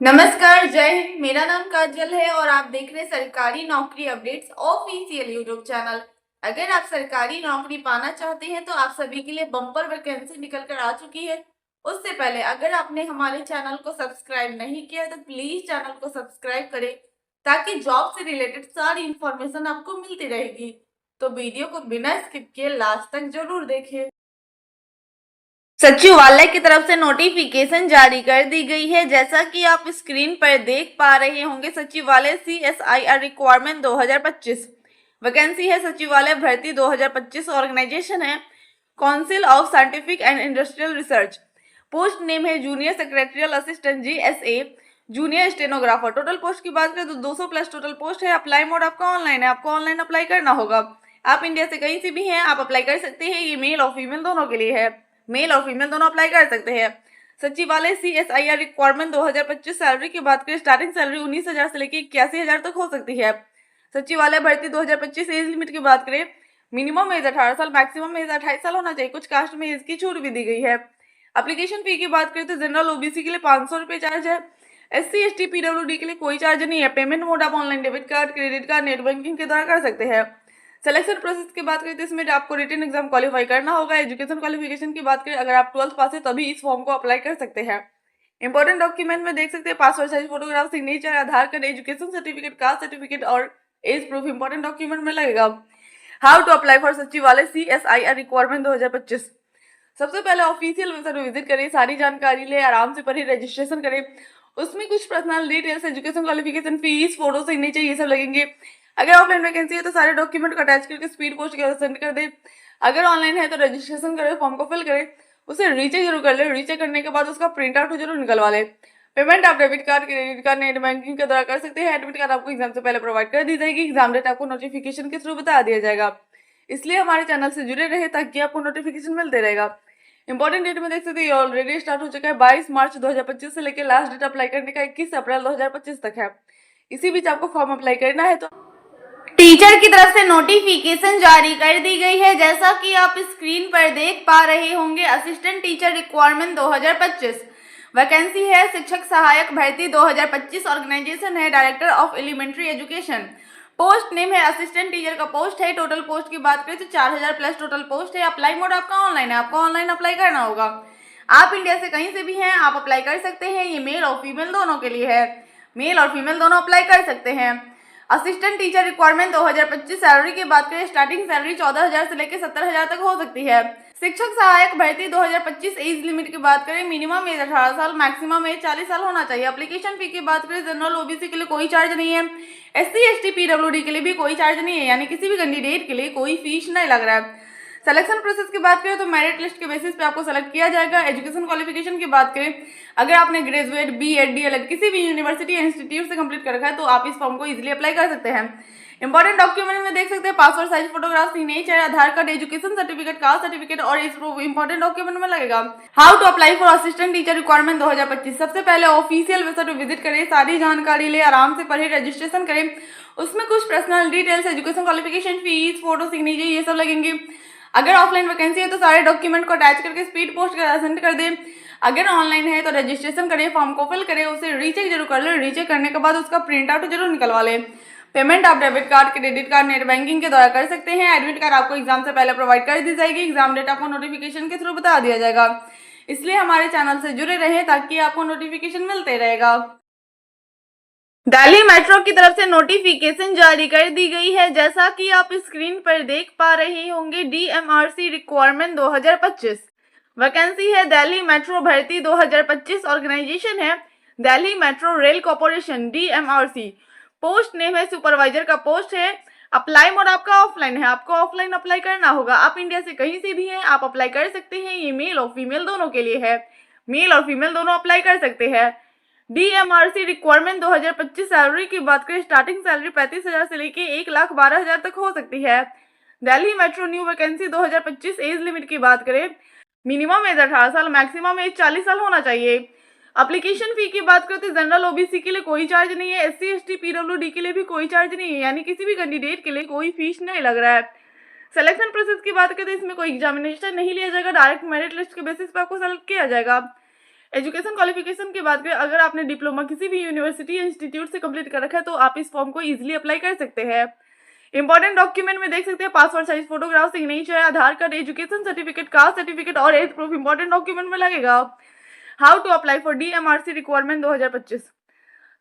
नमस्कार, जय हिंद। मेरा नाम काजल है और आप देख रहे हैं सरकारी नौकरी अपडेट्स ऑफिशियल यूट्यूब चैनल। अगर आप सरकारी नौकरी पाना चाहते हैं तो आप सभी के लिए बम्पर वैकेंसी निकल कर आ चुकी है। उससे पहले अगर आपने हमारे चैनल को सब्सक्राइब नहीं किया तो प्लीज चैनल को सब्सक्राइब करें ताकि जॉब से रिलेटेड सारी इंफॉर्मेशन आपको मिलती रहेगी। तो वीडियो को बिना स्किप किए लास्ट तक जरूर देखें। सचिवालय की तरफ से नोटिफिकेशन जारी कर दी गई है। जैसा कि आप स्क्रीन पर देख पा रहे होंगे, सचिवालय CSIR रिक्वायरमेंट 2025 वैकेंसी है। सचिवालय भर्ती 2025 ऑर्गेनाइजेशन है council of scientific and industrial research. Post name है junior secretarial assistant GSA, junior stenographer. Total post की बात करें तो 200 प्लस टोटल पोस्ट है। अप्लाई मोड आपका ऑनलाइन है, आपको ऑनलाइन अप्लाई करना होगा। आप इंडिया से कहीं से भी हैं, आप अप्लाई कर सकते हैं। ये मेल और फीमेल दोनों के लिए है, मेल और फीमेल दोनों अप्लाई कर सकते हैं। सचिवालय CSIR रिक्वायरमेंट 2025 सैलरी की बात करें, स्टार्टिंग सैलरी 19,000 से लेकर 81,000 तक हो सकती है। सचिवालय भर्ती 2025 एज लिमिट की बात करें, मिनिमम एज 18 साल, मैक्सिमम एज 28 साल होना चाहिए। कुछ कास्ट में एज की छूट भी दी गई है। एप्लीकेशन फी की बात करें तो जनरल OBC के लिए 500 रुपये चार्ज है। SC ST PWD के लिए कोई चार्ज नहीं है। पेमेंट मोड आप online debit card, credit card, net banking के द्वारा कर सकते हैं। सिलेक्शन प्रोसेस की बात करें तो इसमें आपको रिटन एग्जाम क्वालिफाई करना होगा। एजुकेशन क्वालिफिकेशन की बात करें, अगर आप 12th पास है तभी इस फॉर्म को अप्लाई कर सकते हैं। इंपॉर्टेंट डॉक्यूमेंट में देख सकते हैं passport size photograph, signature, Aadhaar card, education certificate, caste certificate और एज प्रूफ इंपॉर्टेंट डॉक्यूमेंट में लगेगा। How to apply for Sachivalaya CSIR requirement 2025। सबसे पहले ऑफिशियल वेबसाइट विजिट करें, सारी जानकारी ले, आराम से पढ़े, रजिस्ट्रेशन करें। उसमें कुछ personal details, education qualification, fees, photo, signature ये सब लगेंगे। अगर ऑफलाइन वैकेंसी है तो सारे डॉक्यूमेंट को अटैच करके स्पीड पोस्ट के सेंड कर दे। अगर ऑनलाइन है तो रजिस्ट्रेशन करें, फॉर्म को फिल करें, उसे रीचेक जरूर कर ले। रीचेक करने के बाद उसका प्रिंट आउट जरूर निकलवा ले। पेमेंट आप debit card, credit card, net banking के द्वारा कर सकते हैं। एडमिट कार्ड आपको एग्जाम से पहले प्रोवाइड कर दी जाएगी। एग्जाम डेट आपको नोटिफिकेशन के थ्रू बता दिया जाएगा। इसलिए हमारे चैनल से जुड़े रहे ताकि आपको नोटिफिकेशन मिलते रहेगा। इंपॉर्टेंट डेट में देख सकते हैं ऑलरेडी स्टार्ट हो चुका है। 22 मार्च 2025 से लेकर लास्ट डेट अप्लाई करने का 21 अप्रैल 2025 तक है। इसी बीच आपको फॉर्म अप्लाई करना है। तो टीचर की तरफ से नोटिफिकेशन जारी कर दी गई है। जैसा कि आप स्क्रीन पर देख पा रहे होंगे, असिस्टेंट टीचर रिक्वायरमेंट 2025 वैकेंसी है। शिक्षक सहायक भर्ती 2025 ऑर्गेनाइजेशन है director of elementary education. Post name है असिस्टेंट टीचर का पोस्ट है। टोटल पोस्ट की बात करें तो 4,000 प्लस टोटल पोस्ट है। अप्लाई मोड आपका ऑनलाइन है, आपको ऑनलाइन अप्लाई करना होगा। आप इंडिया से कहीं से भी हैं, आप अप्लाई कर सकते हैं। ये मेल और फीमेल दोनों के लिए है, मेल और फीमेल दोनों अप्लाई कर सकते हैं। असिस्टेंट टीचर रिक्वायरमेंट 2025 सैलरी की बात करें, स्टार्टिंग सैलरी 14,000 से लेकर 70,000 तक हो सकती है। शिक्षक सहायक भर्ती 2025 एज लिमिट की बात करें, मिनिमम एज 18 साल, मैक्सिमम एज 40 साल होना चाहिए। एप्लीकेशन फी की बात करें, जनरल OBC के लिए कोई चार्ज नहीं है। SC ST PWD के लिए भी कोई चार्ज नहीं है, यानी किसी भी कैंडिडेट के लिए कोई फीस नहीं लग रहा है। सिलेक्शन प्रोसेस की बात करें तो मेरिट लिस्ट के बेसिस पे आपको सेलेक्ट किया जाएगा। एजुकेशन क्वालिफिकेशन की बात करें, अगर आपने ग्रेजुएट, BEd, DLEd किसी भी यूनिवर्सिटी या इंस्टीट्यूट से कंप्लीट कर रखा है तो आप इस फॉर्म को इजीली अप्लाई कर सकते हैं। इंपॉर्टेंट डॉक्यूमेंट में देख सकते हैं passport size photograph, signature, Aadhaar card, education certificate, caste certificate और इस प्रूफ इंपॉर्टेंट डॉक्यूमेंट में लगेगा। How to apply for assistant teacher requirement 2025। सबसे पहले ऑफिशियल वेबसाइट विजिट करें, सारी जानकारी ले, आराम से पढ़े, रजिस्ट्रेशन करें। उसमें कुछ personal details, education qualification, fees, photo, signature ये सब लगेंगे। अगर ऑफलाइन वैकेंसी है तो सारे डॉक्यूमेंट को अटैच करके स्पीड पोस्ट सेंड कर दें। अगर ऑनलाइन है तो रजिस्ट्रेशन करें, फॉर्म को फिल करें, उसे रीचेक जरूर कर ले। रीचेक करने के बाद उसका प्रिंट आउट जरूर निकलवा लें। पेमेंट आप debit card, credit card, net banking के द्वारा कर सकते हैं। एडमिट कार्ड आपको एग्जाम से पहले प्रोवाइड कर दी जाएगी। एग्जाम डेट आपको नोटिफिकेशन के थ्रू बता दिया जाएगा। इसलिए हमारे चैनल से जुड़े रहे ताकि आपको नोटिफिकेशन मिलते रहेगा। दिल्ली मेट्रो की तरफ से नोटिफिकेशन जारी कर दी गई है। जैसा कि आप स्क्रीन पर देख पा रहे होंगे, DMRC रिक्वायरमेंट 2025 वैकेंसी है। दिल्ली मेट्रो भर्ती 2025 ऑर्गेनाइजेशन है Delhi metro rail corporation, DMRC। Post name है सुपरवाइजर का पोस्ट है। अप्लाई मोड आपका ऑफलाइन है, आपको ऑफलाइन अप्लाई करना होगा। आप इंडिया से कहीं से भी हैं, आप अप्लाई कर सकते हैं। ये मेल और फीमेल दोनों के लिए है, मेल और फीमेल दोनों अप्लाई कर सकते हैं। DMRC रिक्वायरमेंट 2025 सैलरी की बात करें, स्टार्टिंग सैलरी 35,000 से लेके 1,12,000 तक हो सकती है। Delhi metro new vacancy 2025 age limit की बात करें, मिनिमम एज 18 साल, मैक्सिमम एज 40 साल होना चाहिए। एप्लीकेशन फी की बात करते जनरल OBC के लिए कोई चार्ज नहीं है। SC ST PWD के लिए भी कोई चार्ज नहीं है, यानी किसी भी कैंडिडेट के लिए कोई फीस नहीं लग रहा है। सिलेक्शन प्रोसेस की बात करें तो इसमें कोई एग्जामिनेशन नहीं लिया जाएगा, डायरेक्ट मेरिट लिस्ट के बेसिस पर आपको सेलेक्ट किया जाएगा। एजुकेशन क्वालिफिकेशन की बात करें, अगर आपने डिप्लोमा किसी भी यूनिवर्सिटी या इंस्टीट्यूट से कंप्लीट कर रखा है तो आप इस फॉर्म को इजीली अप्लाई कर सकते हैं। इंपॉर्टेंट डॉक्यूमेंट में देख सकते हैं passport size photograph, signature, Aadhaar card, education certificate, caste certificate और एज प्रूफ इंपॉर्टेंट डॉक्यूमेंट में लगेगा। How to apply for DMRC requirement 2025।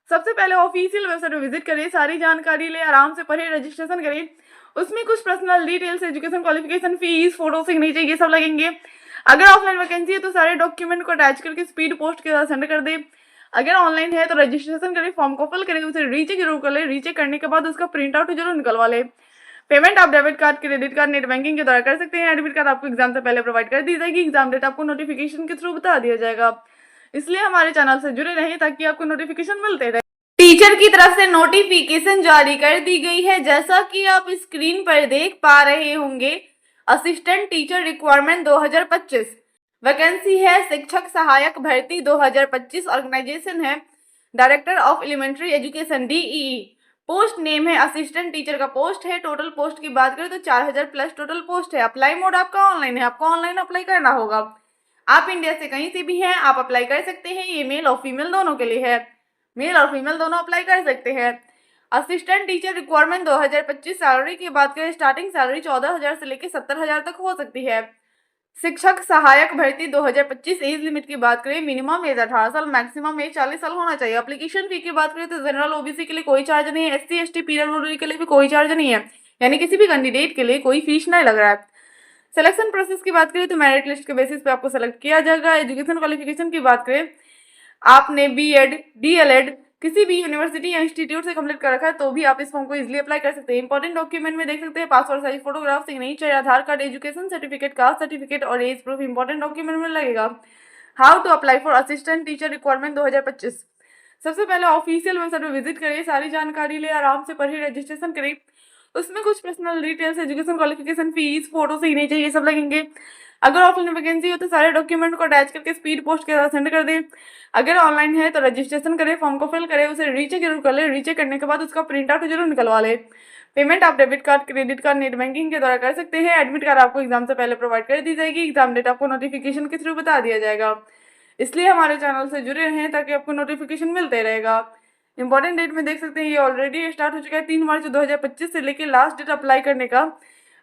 सबसे पहले ऑफिशियल वेबसाइट पर विजिट करें, सारी जानकारी ले, आराम से पढ़े, रजिस्ट्रेशन करें। उसमें कुछ personal details, education qualification, fees, photo, signature ये सब लगेंगे। अगर ऑफलाइन वैकेंसी है तो सारे डॉक्यूमेंट को अटैच करके स्पीड पोस्ट के साथ सेंड कर दे। अगर ऑनलाइन है तो रजिस्ट्रेशन करें, फॉर्म को फिल करें, उसे रीचेक जरूर कर ले। रीचेक करने के बाद उसका प्रिंट आउट जरूर निकलवा ले। पेमेंट आप debit card, credit card, net banking के द्वारा कर सकते हैं। एडमिट कार्ड आपको एग्जाम से पहले प्रोवाइड कर दी जाएगी। एग्जाम डेट आपको नोटिफिकेशन के थ्रू बता दिया जाएगा। इसलिए हमारे चैनल से जुड़े रहें ताकि आपको नोटिफिकेशन मिलते रहे। टीचर की तरफ से नोटिफिकेशन जारी कर दी गई है, जैसा कि आप स्क्रीन पर देख पा रहे होंगे। असिस्टेंट टीचर रिक्वायरमेंट 2025 वैकेंसी है शिक्षक सहायक भर्ती 2025। ऑर्गेनाइजेशन है director of elementary education DEE। Post name है असिस्टेंट टीचर का पोस्ट है। टोटल पोस्ट की बात करें तो 4000 प्लस टोटल पोस्ट है। अप्लाई मोड आपका ऑनलाइन है, आपको ऑनलाइन अप्लाई करना होगा। आप इंडिया से कहीं से भी हैं आप अप्लाई कर सकते हैं। ये मेल और फीमेल दोनों के लिए है, मेल और फीमेल दोनों अप्लाई कर सकते हैं। Assistant teacher requirement 2025। सैलरी की बात करें, स्टार्टिंग सैलरी 14,000 से लेकर 70,000 तक हो सकती है। शिक्षक सहायक भर्ती 2025। एज लिमिट की बात करें, मिनिमम एज 18 साल, मैक्सिमम एज 40 साल होना चाहिए। एप्लीकेशन फी की बात करें तो जनरल OBC के लिए कोई चार्ज नहीं है, SC ST PWD के लिए भी कोई चार्ज नहीं है, यानी किसी भी कैंडिडेट के लिए कोई फीस नहीं लग रहा है। सिलेक्शन प्रोसेस की बात करें तो मेरिट लिस्ट के बेसिस पे आपको सेलेक्ट किया जाएगा। एजुकेशन क्वालिफिकेशन की बात करें, आपने BEd DLEd किसी भी यूनिवर्सिटी या इंस्टीट्यूट से कंप्लीट कर रखा है तो भी आप इस फॉर्म को इजीली अप्लाई कर सकते हैं। इंपॉर्टेंट डॉक्यूमेंट में देख सकते हैं passport size photograph, signature, Aadhaar card, education certificate, caste certificate और एज प्रूफ इंपॉर्टेंट डॉक्यूमेंट में लगेगा। How to apply for assistant teacher requirement 2025। सबसे पहले ऑफिशियल वेबसाइट पर विजिट करें, सारी जानकारी ले, आराम से पढ़े, रजिस्ट्रेशन करें। उसमें कुछ personal details, education qualification, fees, photo, signature ये सब लगेंगे। अगर ऑफलाइन वैकेंसी हो तो सारे डॉक्यूमेंट को अटैच करके स्पीड पोस्ट के साथ सेंड कर दें। अगर ऑनलाइन है तो रजिस्ट्रेशन करें, फॉर्म को फिल करें, उसे रीचेक जरूर कर ले। रीचेक करने के बाद उसका प्रिंट आउट जरूर निकलवा ले। पेमेंट आप debit card, credit card, net banking के द्वारा कर सकते हैं। एडमिट कार्ड आपको एग्जाम से पहले प्रोवाइड कर दी जाएगी। एग्जाम डेट आपको नोटिफिकेशन के थ्रू बता दिया जाएगा। इसलिए हमारे चैनल से जुड़े रहें ताकि आपको नोटिफिकेशन मिलते रहेगा। इंपॉर्टेंट डेट में देख सकते हैं ये ऑलरेडी स्टार्ट हो चुका है 3 मार्च 2025 से लेकर लास्ट डेट अप्लाई करने का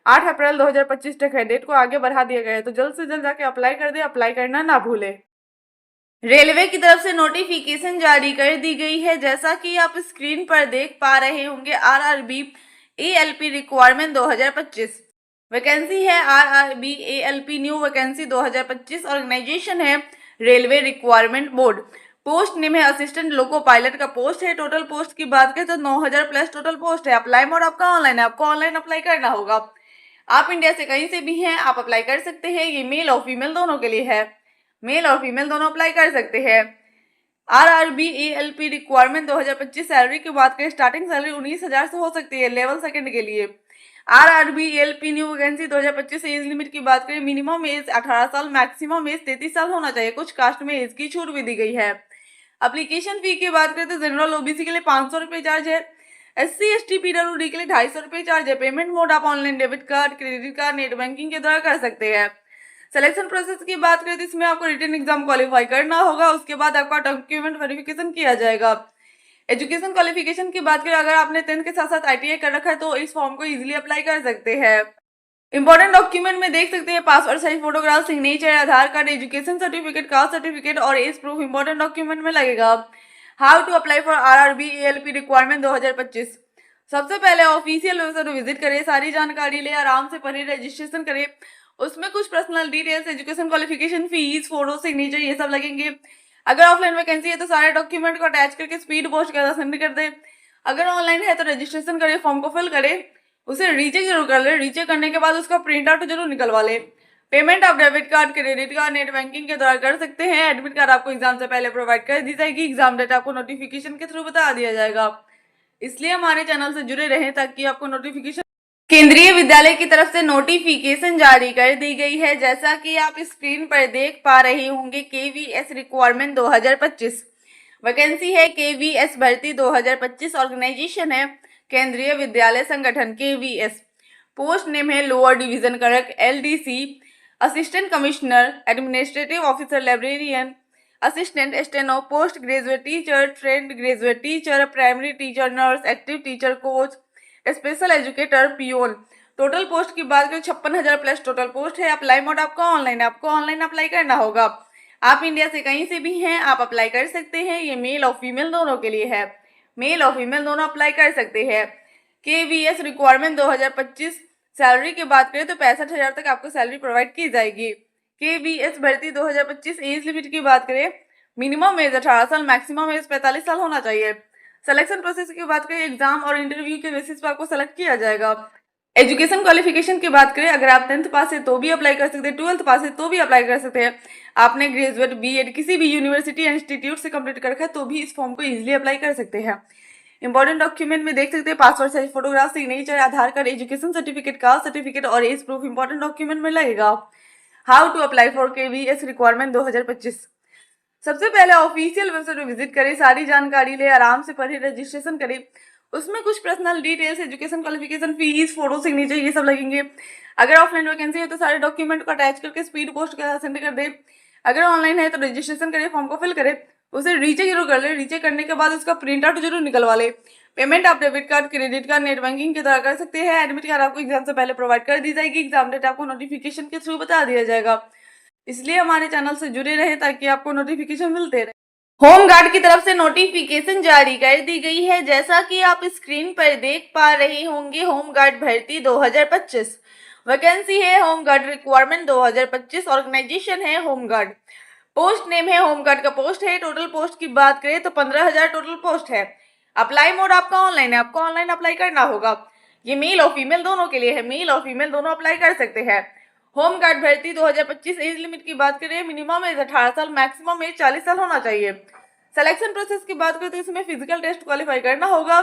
8 अप्रैल 2025 तक है। डेट को आगे बढ़ा दिया गया है, तो जल्द से जल्द जाके अप्लाई कर दे। अप्लाई करना ना भूले। रेलवे की तरफ से नोटिफिकेशन जारी कर दी गई है, जैसा कि आप स्क्रीन पर देख पा रहे होंगे। RRB ALP रिक्वायरमेंट 2025 वैकेंसी है। RRB ALP new vacancy 2025। Organisation है railway requirement board. Post name है असिस्टेंट लोको पायलट का पोस्ट है। टोटल पोस्ट की बात करें तो 9000 प्लस टोटल पोस्ट है। अप्लाई मोड आपका ऑनलाइन है, आपको ऑनलाइन अप्लाई करना होगा। आप इंडिया से कहीं से भी हैं आप अप्लाई कर सकते हैं। ये मेल और फीमेल दोनों के लिए है, मेल और फीमेल दोनों अप्लाई कर सकते हैं। RRB ALP requirement 2025। सैलरी की बात करें, स्टार्टिंग सैलरी 19,000 से हो सकती है लेवल सेकंड के लिए। RRB ALP new vacancy 2025। Age limit की बात करें, मिनिमम एज 18 साल, मैक्सिमम एज 33 साल होना चाहिए। कुछ कास्ट में एज की छूट भी दी गई है। एप्लीकेशन फी की बात करें तो जनरल OBC के लिए 500 रुपये चार्ज है। SC ST PWD के लिए 250 रुपये चार्ज है। पेमेंट मोड आप online debit card, credit card, net banking के द्वारा कर सकते हैं। सिलेक्शन प्रोसेस की बात करें तो इसमें आपको रिटन एग्जाम क्वालिफाई करना होगा, उसके बाद आपका डॉक्यूमेंट वेरिफिकेशन किया जाएगा। एजुकेशन क्वालिफिकेशन की बात करें, अगर आपने 10th के साथ साथ ITI कर रखा है तो इस फॉर्म को इजीली अप्लाई कर सकते हैं। इंपॉर्टेंट डॉक्यूमेंट में देख सकते हैं passport size photograph, signature, Aadhaar card, education certificate, caste certificate और एज प्रूफ इंपॉर्टेंट डॉक्यूमेंट में लगेगा। How to apply for RRB ALP requirement 2025। सबसे पहले ऑफिशियल वेबसाइट विजिट करें, सारी जानकारी ले, आराम से पढ़े, रजिस्ट्रेशन करें। उसमें कुछ personal details, education qualification, fees, photo, signature ये सब लगेंगे। अगर ऑफलाइन वैकेंसी है तो सारे डॉक्यूमेंट को अटैच करके स्पीड पोस्ट के साथ सेंड कर दे। अगर ऑनलाइन है तो रजिस्ट्रेशन करें, फॉर्म को फिल करें, उसे रीचेक जरूर कर ले। रीचेक करने के बाद उसका प्रिंट आउट जरूर निकलवा ले। पेमेंट आप debit card, credit card, net banking के द्वारा कर सकते हैं। एडमिट कार्ड आपको एग्जाम से पहले प्रोवाइड कर दी जाएगी। एग्जाम डेट आपको नोटिफिकेशन के थ्रू बता दिया जाएगा। इसलिए हमारे चैनल से जुड़े रहें ताकि आपको नोटिफिकेशन। केंद्रीय विद्यालय की तरफ से नोटिफिकेशन जारी कर दी गई है, जैसा कि आप स्क्रीन पर देख पा रहे होंगे। KVS रिक्वायरमेंट 2025 वैकेंसी है। KVS भर्ती 2025। ऑर्गेनाइजेशन है केंद्रीय Vidyalaya Sangathan KVS। Post name है lower division clerk LDC, assistant commissioner, administrative officer, librarian, assistant, steno, post graduate teacher, trained graduate teacher, primary teacher, nurse, active teacher, coach, special educator, peon. Total post की बात करें 56,000 plus total post है। Apply mode आपका online है, आपको online apply करना होगा। आप इंडिया से कहीं से भी हैं, आप अप्लाई कर सकते हैं। ये मेल और फीमेल दोनों के लिए है, मेल और फीमेल दोनों अप्लाई कर सकते हैं। KVS रिक्वायरमेंट 2025 सैलरी की बात करें तो 65,000 तक आपको सैलरी प्रोवाइड की जाएगी। KVS भर्ती 2025 एज लिमिट की बात करें, मिनिमम एज 18 साल, मैक्सिमम एज 45 साल होना चाहिए। सिलेक्शन प्रोसेस की बात करें, एग्जाम और इंटरव्यू के बेसिस पर आपको सेलेक्ट किया जाएगा। एजुकेशन क्वालिफिकेशन की बात करें, अगर आप 10th पास है तो भी अप्लाई कर सकते हैं, 12th पास है तो भी अप्लाई कर सकते हैं। आपने ग्रेजुएट, BEd किसी भी यूनिवर्सिटी इंस्टीट्यूट से कंप्लीट कर रखा है तो भी इस फॉर्म को इजीली अप्लाई कर सकते हैं। इंपॉर्टेंट डॉक्यूमेंट में देख सकते हैं passport size photograph, signature, Aadhaar card, education certificate, caste certificate और एज प्रूफ इंपॉर्टेंट डॉक्यूमेंट में लगेगा। How to apply for KVS requirement 2025। सबसे पहले ऑफिशियल वेबसाइट पर विजिट करें, सारी जानकारी ले, आराम से पढ़े, रजिस्ट्रेशन करें। उसमें कुछ personal details, education qualification, fees, photo, signature ये सब लगेंगे। अगर ऑफलाइन वैकेंसी है तो सारे डॉक्यूमेंट को अटैच करके स्पीड पोस्ट के साथ सेंड कर दे। अगर ऑनलाइन है तो रजिस्ट्रेशन करें, फॉर्म को फिल करें, उसे रीचेक जरूर कर ले। रीचेक करने के बाद उसका प्रिंट आउट जरूर निकलवा ले। पेमेंट आप debit card, credit card, net banking के द्वारा कर सकते हैं। एडमिट कार्ड आपको एग्जाम से पहले प्रोवाइड कर दी जाएगी। एग्जाम डेट आपको नोटिफिकेशन के थ्रू बता दिया जाएगा। इसलिए हमारे चैनल से जुड़े रहे ताकि आपको नोटिफिकेशन मिलते रहे। होम गार्ड की तरफ से नोटिफिकेशन जारी कर दी गई है। जैसा कि आप स्क्रीन पर देख पा रहे होंगे, होम गार्ड भर्ती 2025 वैकेंसी है। होम गार्ड रिक्वायरमेंट 2025, ऑर्गेनाइजेशन है होम गार्ड, पोस्ट नेम है होम गार्ड का पोस्ट है। टोटल पोस्ट की बात करें तो 15,000 टोटल पोस्ट है। अप्लाई मोड आपका ऑनलाइन है, आपको ऑनलाइन अप्लाई करना होगा। ये मेल और फीमेल दोनों के लिए है, मेल और फीमेल दोनों अप्लाई कर सकते हैं। होम गार्ड भर्ती 2025 एज लिमिट की बात करें, मिनिमम एज 18 साल, मैक्सिमम एज 40 साल होना चाहिए। सिलेक्शन प्रोसेस की बात करें तो इसमें फिजिकल टेस्ट क्वालिफाई करना होगा।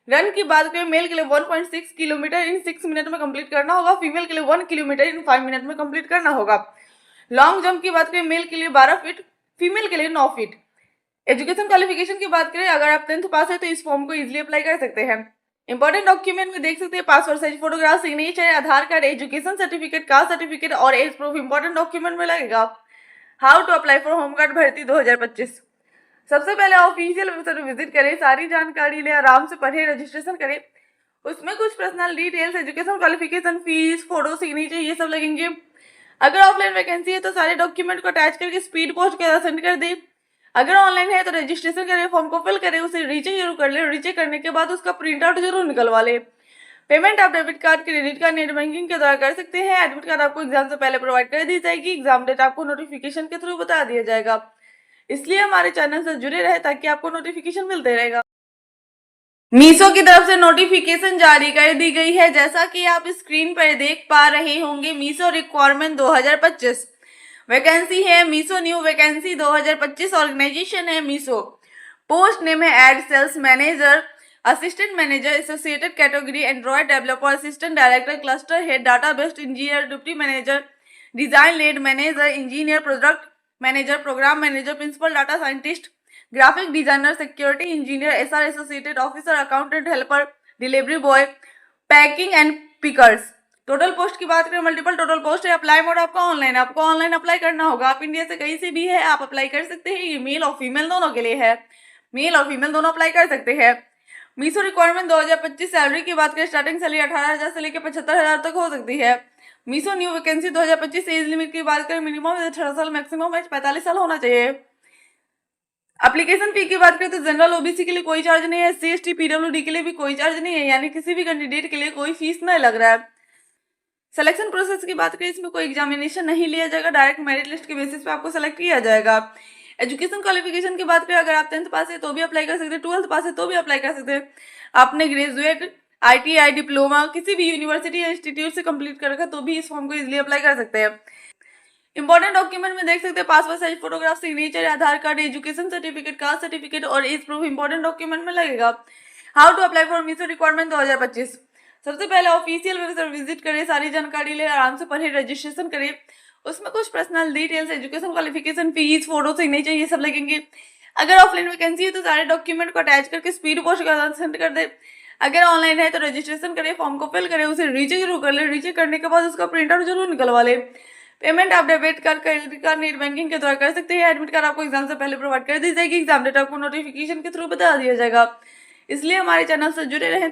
रन की बात करें, मेल के लिए 1.6 किलोमीटर इन 6 मिनट में कंप्लीट करना होगा। फीमेल के लिए 1 किलोमीटर इन 5 मिनट में कंप्लीट करना होगा। लॉन्ग जंप की बात करें, मेल के लिए 12 फीट, फीमेल के लिए 9 फीट। एजुकेशन क्वालिफिकेशन की बात करें, अगर आप 10th पास है तो इस फॉर्म को इजीली अप्लाई कर सकते हैं। इंपॉर्टेंट डॉक्यूमेंट में देख सकते हैं passport size photograph, signature, Aadhaar card, education certificate, caste certificate और एज प्रूफ इंपॉर्टेंट डॉक्यूमेंट में लगेगा। How to apply for home guard भर्ती 2025। सबसे पहले ऑफिशियल वेबसाइट विजिट करें, सारी जानकारी ले, आराम से पढ़े, रजिस्ट्रेशन करें। उसमें कुछ personal details, education qualification, fees, photo, signature ये सब लगेंगे। अगर ऑफलाइन वैकेंसी है तो सारे डॉक्यूमेंट को अटैच करके स्पीड पोस्ट के साथ सेंड कर दे। अगर ऑनलाइन है तो रजिस्ट्रेशन करें, फॉर्म को फिल करें, उसे रीचेक जरूर कर ले। रीचेक करने के बाद उसका प्रिंट आउट जरूर निकलवा ले। पेमेंट आप debit card, credit card, net banking के द्वारा कर सकते हैं। एडमिट कार्ड आपको एग्जाम से पहले प्रोवाइड कर दी जाएगी। एग्जाम डेट आपको नोटिफिकेशन के थ्रू बता दिया जाएगा। इसलिए हमारे चैनल से जुड़े रहे ताकि आपको नोटिफिकेशन मिलते रहेगा। मीशो की तरफ से नोटिफिकेशन जारी कर दी गई है। जैसा कि आप स्क्रीन पर देख पा रहे होंगे, मीशो रिक्वायरमेंट 2025 वैकेंसी है। मीशो न्यू वैकेंसी 2025, ऑर्गेनाइजेशन है मीशो, पोस्ट नेम है ad sales manager, assistant manager, associated category Android developer, assistant director, cluster head, database engineer, deputy manager, design lead manager, engineer, product manager, program manager, principal data scientist, graphic designer, security engineer, SR associated officer, accountant, helper, delivery boy, packing and pickers. Total post की बात करें, multiple total post है। Apply mode आपका online है, आपको online apply करना होगा। आप इंडिया से कहीं से भी है, आप अप्लाई कर सकते हैं। ये मेल और फीमेल दोनों के लिए है, मेल और फीमेल दोनों अप्लाई कर सकते हैं। मीशो रिक्वायरमेंट 2025 सैलरी की बात करें, स्टार्टिंग सैलरी 18,000 से लेकर 75,000 तक हो सकती है। Meesho new vacancy 2025 age limit की बात करें, मिनिमम 18 साल, मैक्सिमम एज 45 साल होना चाहिए। एप्लीकेशन फी की बात करें तो जनरल OBC के लिए कोई चार्ज नहीं है, SC ST PWD के लिए भी कोई चार्ज नहीं है, यानी किसी भी कैंडिडेट के लिए कोई फीस नहीं लग रहा है। सिलेक्शन प्रोसेस की बात करें, इसमें कोई एग्जामिनेशन नहीं लिया जाएगा, डायरेक्ट मेरिट लिस्ट के बेसिस पे आपको सेलेक्ट किया जाएगा। एजुकेशन क्वालिफिकेशन की बात करें, अगर आप 10th पास है तो भी अप्लाई कर सकते हैं, 12th पास है तो भी अप्लाई कर सकते हैं। आपने ग्रेजुएट, ITI, डिप्लोमा किसी भी यूनिवर्सिटी या इंस्टीट्यूट से कंप्लीट कर रखा तो भी इस फॉर्म को इजीली अप्लाई कर सकते हैं। इंपॉर्टेंट डॉक्यूमेंट में देख सकते हैं passport size photograph, signature, Aadhaar card, education certificate, caste certificate और एज प्रूफ इंपॉर्टेंट डॉक्यूमेंट में लगेगा। How to apply for Meesho requirement 2025। सबसे पहले ऑफिशियल वेबसाइट विजिट करें, सारी जानकारी ले, आराम से पढ़े, रजिस्ट्रेशन करें। उसमें कुछ personal details, education qualification, fees, photo, signature ये सब लगेंगे। अगर ऑफलाइन वैकेंसी है तो सारे डॉक्यूमेंट को अटैच करके स्पीड पोस्ट के साथ सेंड कर दे। अगर ऑनलाइन है तो रजिस्ट्रेशन करें, फॉर्म को फिल करें, उसे रीचेक जरूर कर ले। रीचेक करने के बाद उसका प्रिंट आउट जरूर निकलवा ले। पेमेंट आप debit card, credit card, net banking के द्वारा कर सकते हैं। एडमिट कार्ड आपको एग्जाम से पहले प्रोवाइड कर दी जाएगी। एग्जाम डेट आपको नोटिफिकेशन के थ्रू बता दिया जाएगा। इसलिए हमारे चैनल से जुड़े रहें।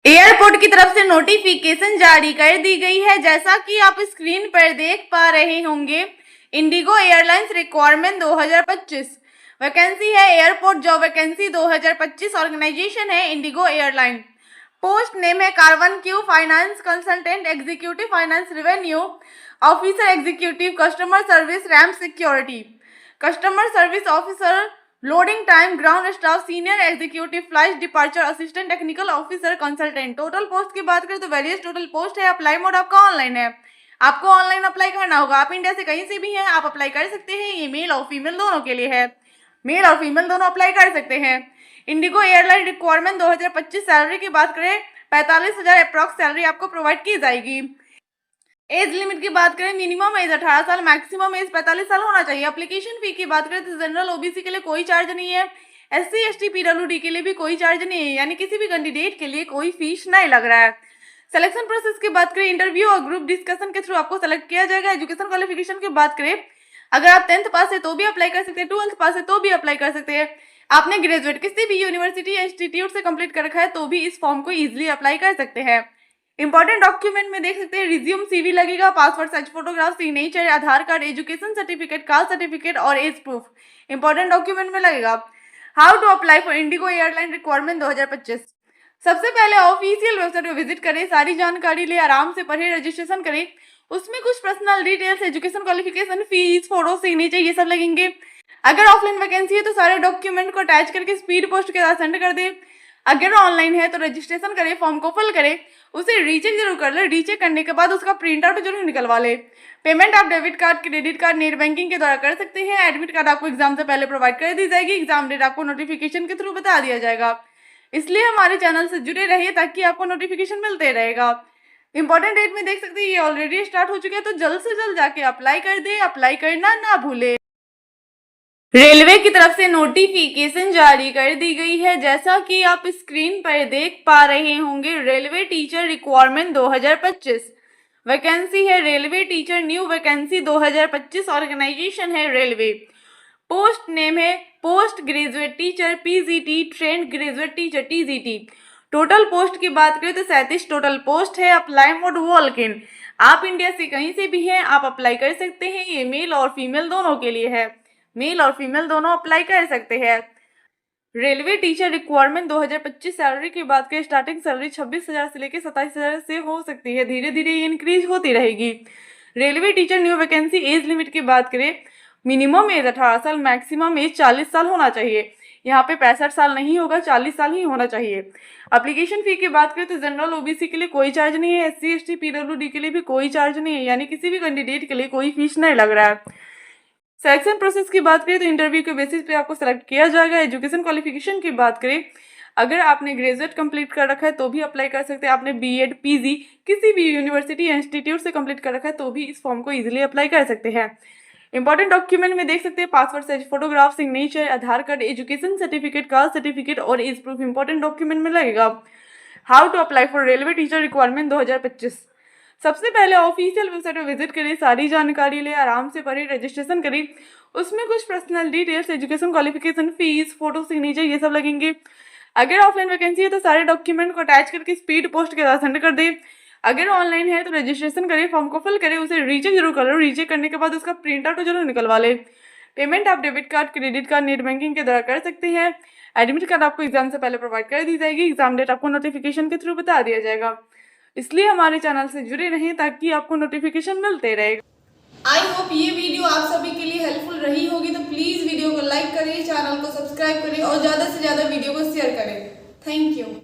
एयरपोर्ट की तरफ से नोटिफिकेशन जारी कर दी गई है। जैसा कि आप स्क्रीन पर देख पा रहे होंगे, इंडिगो एयरलाइंस रिक्वायरमेंट 2025 वैकेंसी है। Airport job vacancy 2025। ऑर्गेनाइजेशन है इंडिगो एयरलाइन। पोस्ट नेम है carbon Q finance consultant, executive finance, revenue officer, executive customer service, RAM security, customer service officer, loading time, ground staff, senior executive flight departure assistant, technical officer, consultant. Total post की बात करें तो various total post है। Apply mode आपका online है। आपको online apply करना होगा। आप इंडिया से कहीं से भी हैं, आप अप्लाई कर सकते हैं। ये मेल और फीमेल दोनों के लिए है। मेल और फीमेल दोनों अप्लाई कर सकते हैं। Indigo airline requirement 2025। सैलरी की बात करें 45,000 अप्रॉक्स सैलरी आपको प्रोवाइड की जाएगी। एज लिमिट की बात करें, मिनिमम एज 18 साल, मैक्सिमम एज 45 साल होना चाहिए। एप्लीकेशन फी की बात करें तो जनरल ओबीसी के लिए कोई चार्ज नहीं है। एससी एसटी पीडब्ल्यूडी के लिए भी कोई चार्ज नहीं है, यानी किसी भी कैंडिडेट के लिए कोई फीस नहीं लग रहा है। सिलेक्शन प्रोसेस की बात करें, इंटरव्यू और ग्रुप डिस्कशन के थ्रू आपको सेलेक्ट किया जाएगा। एजुकेशन क्वालिफिकेशन की बात करें, अगर आप 10th पास है तो भी अप्लाई कर सकते हैं, 12th पास है तो भी अप्लाई कर सकते हैं। आपने ग्रेजुएट किसी भी यूनिवर्सिटी या इंस्टीट्यूट से कंप्लीट कर रखा है तो भी इस फॉर्म को इजीली अप्लाई कर सकते हैं। इंपॉर्टेंट डॉक्यूमेंट में देख सकते हैं, रिज्यूम, सीवी लगेगा, passport size photograph, signature, Aadhaar card, education certificate, caste certificate और एज प्रूफ इंपॉर्टेंट डॉक्यूमेंट में लगेगा। How to apply for IndiGo airline requirement 2025। सबसे पहले ऑफिशियल वेबसाइट पर विजिट करें, सारी जानकारी ले, आराम से पढ़े, रजिस्ट्रेशन करें। उसमें कुछ personal details, education qualification, fees, photo, signature ये सब लगेंगे। अगर ऑफलाइन वैकेंसी है तो सारे डॉक्यूमेंट को अटैच करके स्पीड पोस्ट के साथ सेंड कर दें। अगर ऑनलाइन है तो रजिस्ट्रेशन करें, फॉर्म को फिल करें, उसे रीचेक जरूर कर ले। रीचेक करने के बाद उसका प्रिंट आउट जरूर निकलवा ले। पेमेंट आप debit card, credit card, net banking के द्वारा कर सकते हैं। एडमिट कार्ड आपको एग्जाम से पहले प्रोवाइड कर दी जाएगी। एग्जाम डेट आपको नोटिफिकेशन के थ्रू बता दिया जाएगा। इसलिए हमारे चैनल से जुड़े रहिए ताकि आपको नोटिफिकेशन मिलते रहेगा। इंपॉर्टेंट डेट में देख सकते हैं, ये ऑलरेडी स्टार्ट हो चुके हैं, तो जल्द से जल्द जाके अप्लाई कर दे। अप्लाई करना ना भूले। रेलवे की तरफ से नोटिफिकेशन जारी कर दी गई है। जैसा कि आप स्क्रीन पर देख पा रहे होंगे, रेलवे टीचर रिक्वायरमेंट 2025 वैकेंसी है। Railway teacher new vacancy 2025। Organisation है रेलवे। पोस्ट नेम है post graduate teacher, PGT, trained graduate teacher, TGT. Total post की बात करें तो 37 टोटल पोस्ट है। Apply mode walk in. आप इंडिया से कहीं से भी हैं, आप अप्लाई कर सकते हैं। ये मेल और फीमेल दोनों के लिए है। मेल और फीमेल दोनों अप्लाई कर सकते हैं। Railway teacher requirement 2025। सैलरी की बात करें, स्टार्टिंग सैलरी 26,000 से लेकर 27,000 से हो सकती है। धीरे धीरे ये इंक्रीज होती रहेगी। Railway teacher new vacancy. Age limit की बात करें, मिनिमम एज 18 साल, मैक्सिमम एज 40 साल होना चाहिए। यहाँ पे 65 साल नहीं होगा, 40 साल ही होना चाहिए। एप्लीकेशन फी की बात करें तो जनरल ओबीसी के लिए कोई चार्ज नहीं है। एससी एसटी पीडब्ल्यूडी के लिए भी कोई चार्ज नहीं है, यानी किसी भी कैंडिडेट के लिए कोई फीस नहीं लग रहा है। सिलेक्शन प्रोसेस की बात करें तो इंटरव्यू के बेसिस पे आपको सेलेक्ट किया जाएगा। एजुकेशन क्वालिफिकेशन की बात करें, अगर आपने ग्रेजुएट कंप्लीट कर रखा है तो भी अप्लाई कर सकते हैं। आपने बीएड, पीजी किसी भी यूनिवर्सिटी या इंस्टीट्यूट से कंप्लीट कर रखा है तो भी इस फॉर्म को इजीली अप्लाई कर सकते हैं। इंपॉर्टेंट डॉक्यूमेंट में देख सकते हैं, passport size photograph, signature, Aadhaar card, education certificate, caste certificate और एज प्रूफ इंपॉर्टेंट डॉक्यूमेंट में लगेगा। How to apply for railway teacher requirement 2025। सबसे पहले ऑफिशियल वेबसाइट पर विजिट करें, सारी जानकारी ले, आराम से पढ़े, रजिस्ट्रेशन करें। उसमें कुछ personal details, education qualification, fees, photo, signature ये सब लगेंगे। अगर ऑफलाइन वैकेंसी है तो सारे डॉक्यूमेंट को अटैच करके स्पीड पोस्ट के साथ सेंड कर दें। अगर ऑनलाइन है तो रजिस्ट्रेशन करें, फॉर्म को फिल करें, उसे रीचेक जरूर करो। रीचेक करने के बाद उसका प्रिंट आउट जरूर निकलवा ले। पेमेंट आप debit card, credit card, net banking के द्वारा कर सकते हैं। एडमिट कार्ड आपको एग्जाम से पहले प्रोवाइड कर दी जाएगी। एग्जाम डेट आपको नोटिफिकेशन के थ्रू बता दिया जाएगा। इसलिए हमारे चैनल से जुड़े रहें ताकि आपको नोटिफिकेशन मिलते रहेगा। आई होप ये वीडियो आप सभी के लिए हेल्पफुल रही होगी, तो प्लीज वीडियो को लाइक करें, चैनल को सब्सक्राइब करें और ज्यादा से ज्यादा वीडियो को शेयर करें। Thank you.